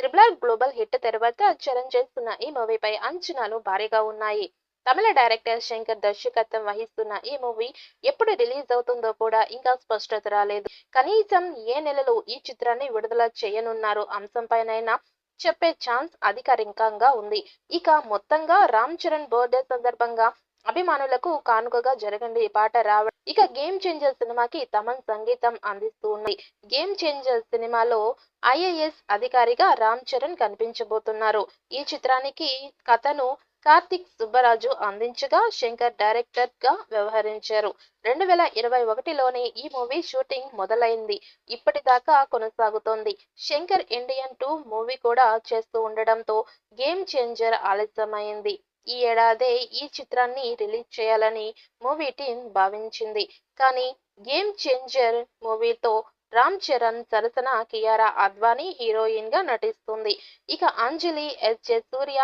Triple global hit తర్వాత చరణ్ చేస్తున్న ఈ మూవీపై అంచనాలు భారీగా ఉన్నాయి. తమిళ డైరెక్టర్ శంకర్ దర్శకత్వం వహిస్తున్న ఈ మూవీ ఎప్పుడు రిలీజ్ అవుతుందో కూడా ఇంకా స్పష్టత రాలేదు. కనీసం ఏ నెలలో ఈ చిత్రాన్ని విడుదల చేయనున్నారు అంశంపైనైనా చెప్పే ఛాన్స్ అధికారికంగా ఉంది. ఇక మొత్తంగా రామ్ చరణ్ బర్త్డే సందర్భంగా అభిమానులకు కానుకగా జరగండి పాట రావడం. ఇక గేమ్ చేంజర్ సినిమాకి తమన్ సంగీతం అందిస్తూ ఉన్నాయి. గేమ్ చేంజర్ సినిమాలో ఐఏఎస్ అధికారిగా రామ్ చరణ్ కనిపించబోతున్నారు. ఈ చిత్రానికి కథను కార్తిక్ సుబ్బరాజు అందించగా శంకర్ డైరెక్టర్ గా వ్యవహరించారు. 2021లోనే ఈ మూవీ షూటింగ్ మొదలైంది. ఇప్పటిదాకా కొనసాగుతోంది. శంకర్ ఇండియన్ 2 మూవీ కూడా చేస్తూ ఉండడంతో గేమ్ చేంజర్ ఆలస్యమైంది. ఈ ఏడాదే ఈ చిత్రాన్ని రిలీజ్ చేయాలని మూవీ టీం భావించింది. కానీ గేమ్ చేంజర్ మూవీతో రామ్ చరణ్ సరసన కియారా అద్వానీ హీరోయిన్ గా నటిస్తుంది. ఇక అంజలి, ఎస్.జె. సూర్య,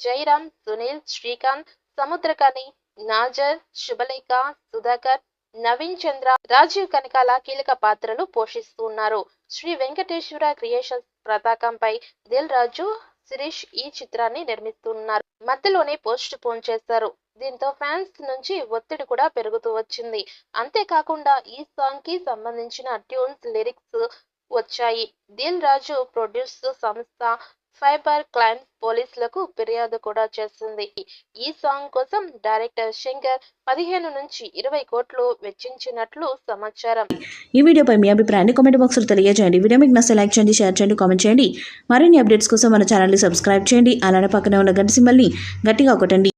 జయరాం, సునీల్, శ్రీకాంత్, సముద్రకని, నాజర్, శుభలేఖ, సుధాకర్, నవీన్ చంద్ర, రాజీవ్ కనకాల కీలక పాత్రలు పోషిస్తున్నారు. శ్రీ వెంకటేశ్వర క్రియేషన్స్ పతాకంపై దిల్ రాజు, శిరీష్ ఈ చిత్రాన్ని నిర్మిస్తున్నారు. మధ్యలోనే పోస్ట్ పోన్ చేశారు. దీంతో ఫ్యాన్స్ నుంచి ఒత్తిడి కూడా పెరుగుతూ వచ్చింది. అంతేకాకుండా ఈ సాంగ్ కి సంబంధించిన ట్యూన్స్, లిరిక్స్ వచ్చాయి. దిల్ రాజు ప్రొడ్యూస్ సంస్థ ఫైబర్ క్లైమ్ పోలీసులకు ఫిర్యాదు కూడా చేసింది. ఈ సాంగ్ కోసం డైరెక్టర్ శంకర్ 15 నుంచి 20 కోట్లు వెచ్చించినట్లు సమాచారం. ఈ వీడియోపై మీ అభిప్రాయాన్ని కామెంట్ బాక్స్లో తెలియజేయండి. వీడియో మీకు నచ్చితే లైక్ చేయండి, షేర్ చేయండి, కామెంట్ చేయండి. మరిన్ని అప్డేట్స్ కోసం మన ఛానల్ని సబ్స్క్రైబ్ చేయండి. అలానే పక్కనే ఉన్న గంట సింబల్ని గట్టిగా కొట్టండి.